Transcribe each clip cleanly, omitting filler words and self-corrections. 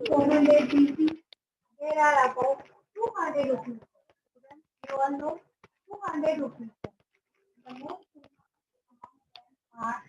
400 BC, there are about 200 rupees. You all know 200 rupees. The most are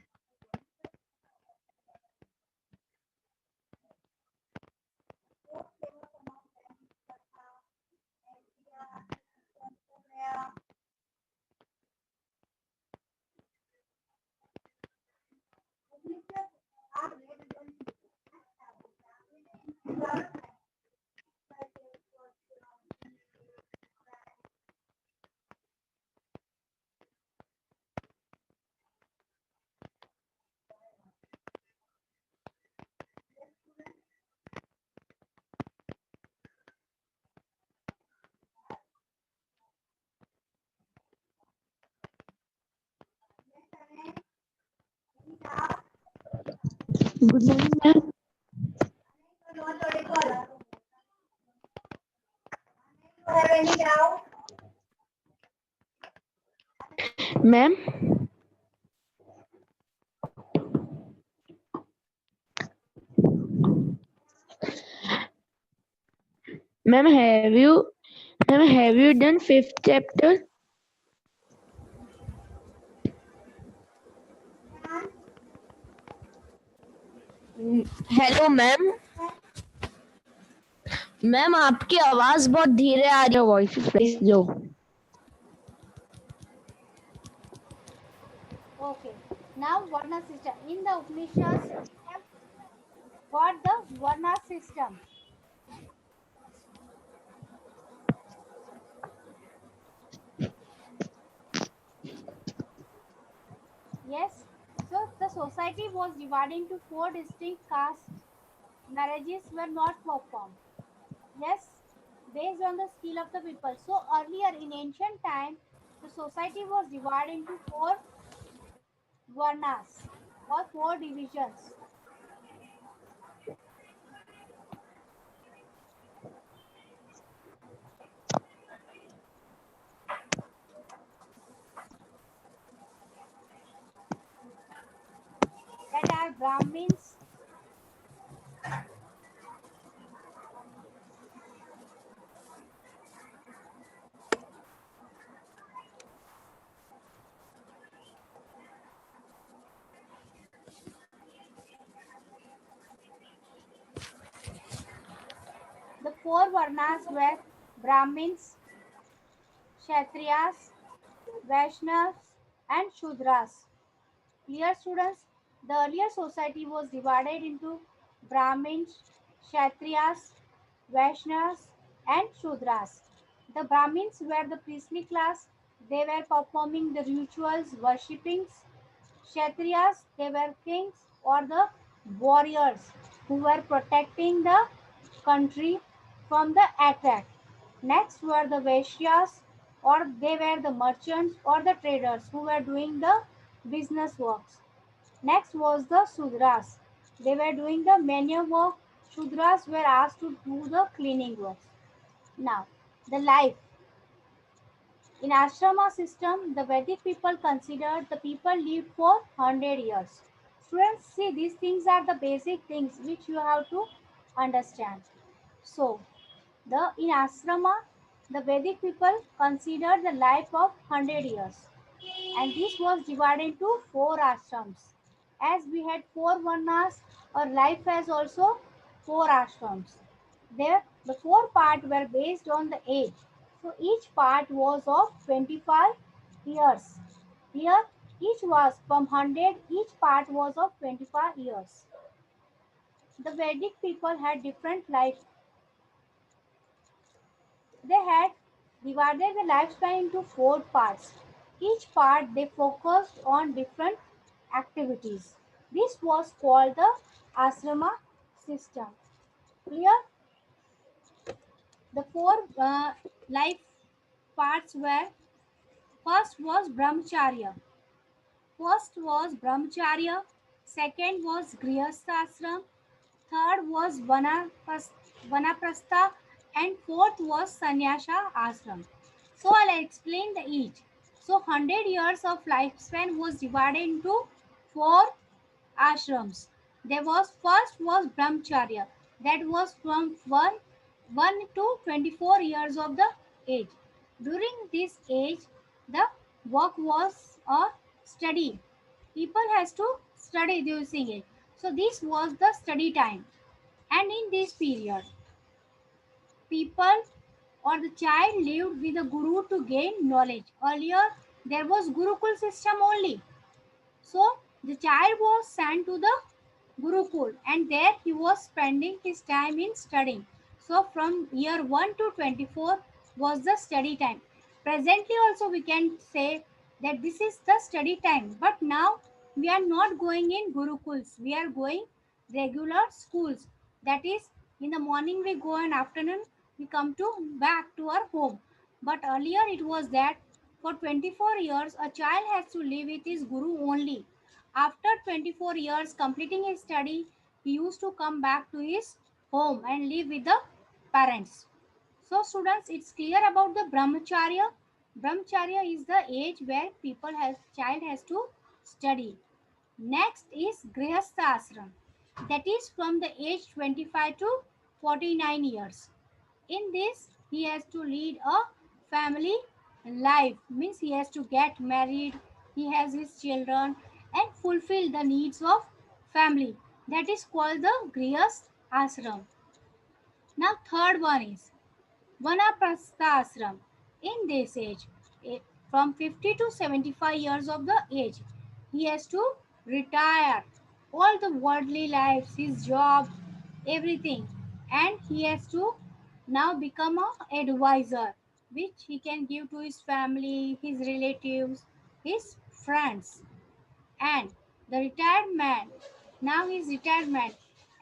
Good morning, ma'am. have any doubt? Ma'am, ma'am, have you done fifth chapter? Hello ma'am ma'am आपकी आवाज बहुत धीरे आ रही है voice जो Okay. Now Varna system. In the Upanishads, we have got the Varna system. Yes. So the society was divided into four distinct castes. Marriages were not performed. Yes, based on the skill of the people. So earlier in ancient time, the society was divided into four varnas or four divisions. That are Brahmins, the four varnas were Brahmins, Kshatriyas, Vaishnavas, and Shudras. Clear, students? The earlier society was divided into Brahmins, Kshatriyas, Vaishnavas, and Shudras. The Brahmins were the priestly class. They were performing the rituals, worshippings. Kshatriyas, they were kings or the warriors who were protecting the country from the attack. Next were the Vaishyas, or they were the merchants or the traders who were doing the business works. Next was the Sudras. They were doing the manual work. Shudras were asked to do the cleaning works. Now, the life. In ashrama system, the Vedic people considered the people lived for 100 years. Students, see, these things are the basic things which you have to understand. So, in ashrama, the Vedic people considered the life of 100 years. And this was divided into four ashrams. As we had four varnas, our life has also four ashrams. There, the four parts were based on the age. So each part was of 25 years. Here, each was from 100, each part was of 25 years. The Vedic people had different life. They had divided the lifespan into four parts. Each part they focused on different activities. This was called the asrama system. Clear? The four life parts were: first was brahmacharya. First was brahmacharya. Second was grihastha ashram. Third was vanaprastha, and fourth was sannyasa ashram. So I'll explain the each. So 100 years of lifespan was divided into four ashrams. There was first was brahmacharya. that was from 1 to 24 years of the age. During this age, the work was a study. People has to study using it. So this was the study time. And in this period, people or the child lived with a guru to gain knowledge. Earlier, there was Gurukul system only. So the child was sent to the Gurukul and there he was spending his time in studying. So from year 1 to 24 was the study time. Presently also we can say that this is the study time. But now we are not going in Gurukuls. We are going regular schools. That is in the morning we go and afternoon we come to back to our home. But earlier it was that for 24 years a child has to live with his guru only. After 24 years completing his study, he used to come back to his home and live with the parents. So students, it's clear about the brahmacharya. Brahmacharya is the age where child has to study. Next is grihastha ashram. That is from the age 25 to 49 years. In this, he has to lead a family life, means he has to get married, he has his children and fulfill the needs of family. That is called the grihast ashram. Now third one is vanaprastha ashram. In this age, from 50 to 75 years of the age, he has to retire all the worldly lives, his job, everything, and he has to now become a advisor, which he can give to his family, his relatives, his friends. And the retired man, now he is retired man,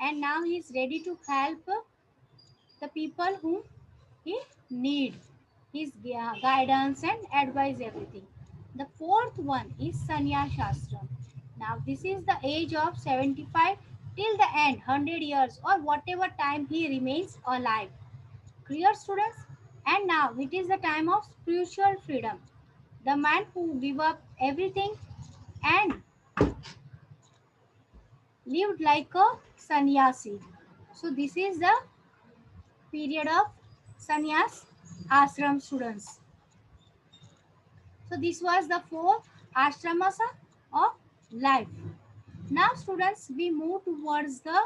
and now he is ready to help the people whom he need his guidance and advice everything. The fourth one is Sanyas Shastram. Now this is the age of 75 till the end, 100 years or whatever time he remains alive. Clear students? And now it is the time of spiritual freedom. The man who give up everything and lived like a sannyasi. So this is the period of sannyas ashram students. So this was the four ashramas of life. Now students, we move towards the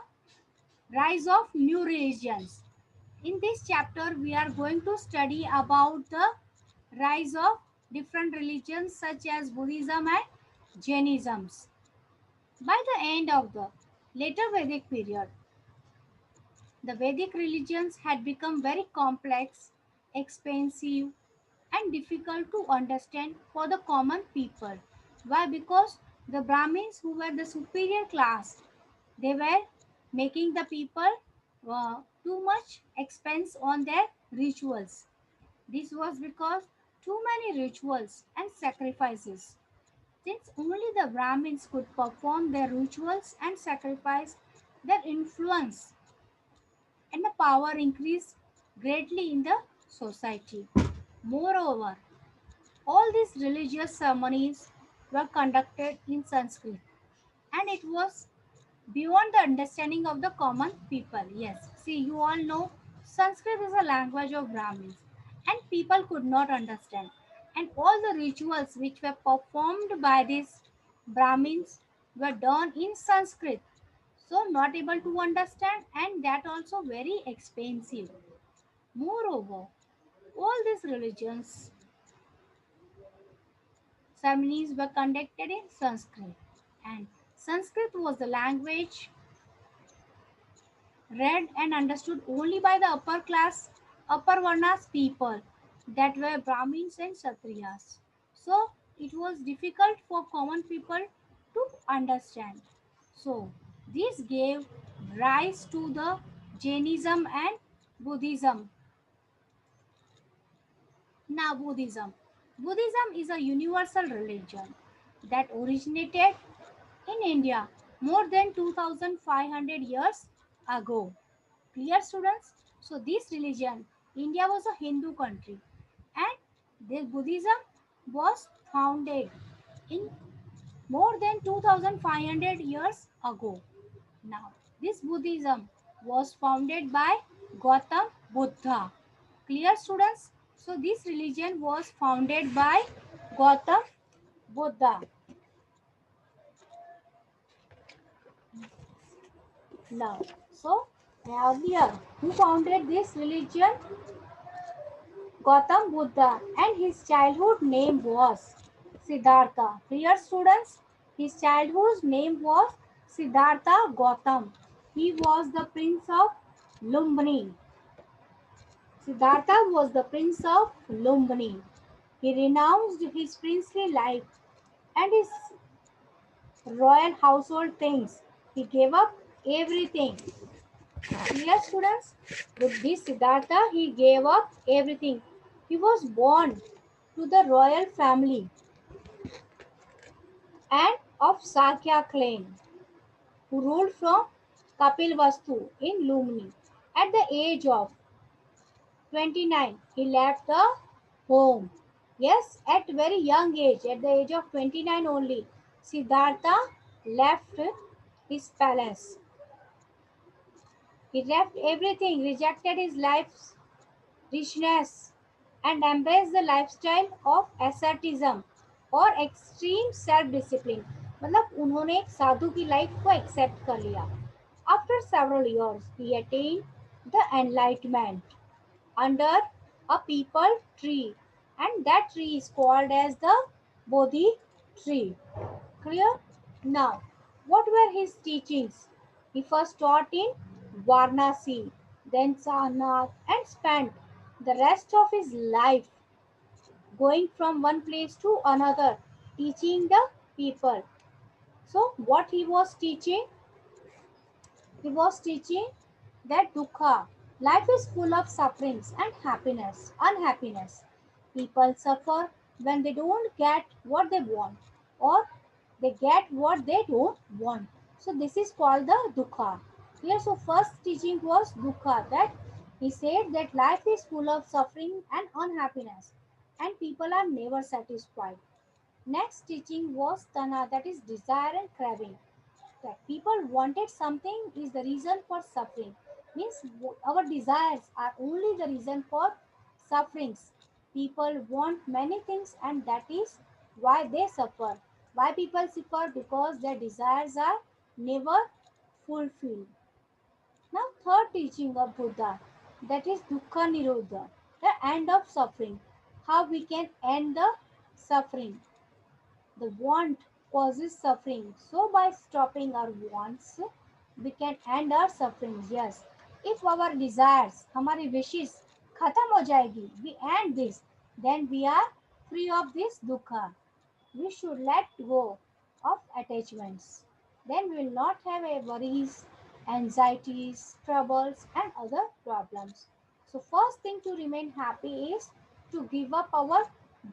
rise of new religions. In this chapter, we are going to study about the rise of different religions such as Buddhism and Jainism. By the end of the later Vedic period, the Vedic religions had become very complex, expensive, and difficult to understand for the common people. Why? Because the Brahmins, who were the superior class, they were making the people too much expense on their rituals. This was because too many rituals and sacrifices. Since only the Brahmins could perform their rituals and sacrifice, their influence and the power increased greatly in the society. Moreover, all these religious ceremonies were conducted in Sanskrit and it was beyond the understanding of the common people. Yes, see, you all know Sanskrit is a language of Brahmins and people could not understand. And all the rituals which were performed by these Brahmins were done in Sanskrit. So, not able to understand, and that also very expensive. Moreover, all these religions ceremonies were conducted in Sanskrit, and Sanskrit was the language read and understood only by the upper class, upper varnas people, that were Brahmins and Kshatriyas. So it was difficult for common people to understand. So this gave rise to the Jainism and Buddhism. Now Buddhism. Buddhism is a universal religion that originated in India more than 2500 years ago. Clear students? So this religion, India was a Hindu country and this Buddhism was founded in more than 2500 years ago. Now, this Buddhism was founded by Gautam Buddha. Clear, students? So this religion was founded by Gautam Buddha. Now, so earlier, who founded this religion? Gautam Buddha, and his childhood name was Siddhartha. Clear, students? His childhood name was Siddhartha Gautam. He was the prince of Lumbini. Siddhartha was the prince of Lumbini. He renounced his princely life and his royal household things. He gave up everything. Clear, students? With this Siddhartha, he gave up everything. He was born to the royal family and of Sakya clan, who ruled from Kapilvastu in Lumini. At the age of 29, he left the home. Yes, at very young age, at the age of 29 only, Siddhartha left his palace. He left everything, rejected his life's richness, and embraced the lifestyle of asceticism और extreme self discipline. मतलब उन्होंने एक साधु की life को accept कर लिया. After several years, he attained the enlightenment under a peepal tree, and that tree is called as the Bodhi tree. Clear? Now, what were his teachings? He first taught in Varanasi, then Sarnath, and spent the rest of his life going from one place to another, teaching the people. So, what he was teaching? He was teaching that dukkha, life is full of sufferings and happiness, unhappiness. People suffer when they don't get what they want or they get what they don't want. So this is called the dukkha. Here, so first teaching was dukkha, that he said that life is full of suffering and unhappiness and people are never satisfied. Next teaching was tana, that is desire and craving, that people wanted something is the reason for suffering, means our desires are only the reason for sufferings. People want many things and that is why they suffer. Why people suffer? Because their desires are never fulfilled. Now third teaching of Buddha, that is dukkha nirodha, the end of suffering. How we can end the suffering? The want causes suffering. So by stopping our wants, we can end our suffering. Yes. If our desires, हमारी wishes खत्म हो जाएगी, we end this, then we are free of this dukkha. We should let go of attachments. Then we will not have a worries, anxieties, troubles, and other problems. So first thing to remain happy is to give up our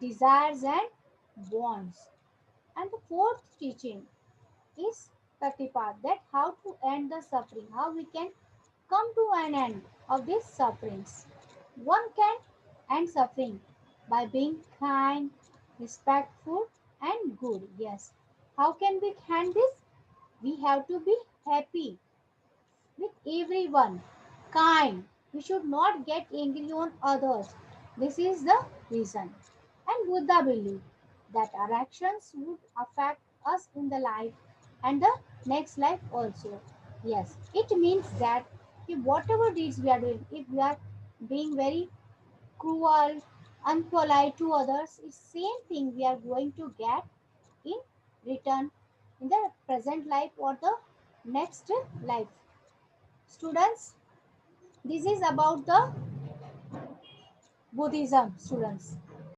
desires and wants. And the fourth teaching is Pratipat, that how to end the suffering, how we can come to an end of these sufferings. One can end suffering by being kind, respectful, and good. Yes. How can we end this? We have to be happy with everyone, kind. We should not get angry on others. This is the reason. And Buddha believed that our actions would affect us in the life and the next life also. Yes, it means that if whatever deeds we are doing, if we are being very cruel, unpolite to others, it's same thing we are going to get in return in the present life or the next life. Students, this is about the Buddhism, students.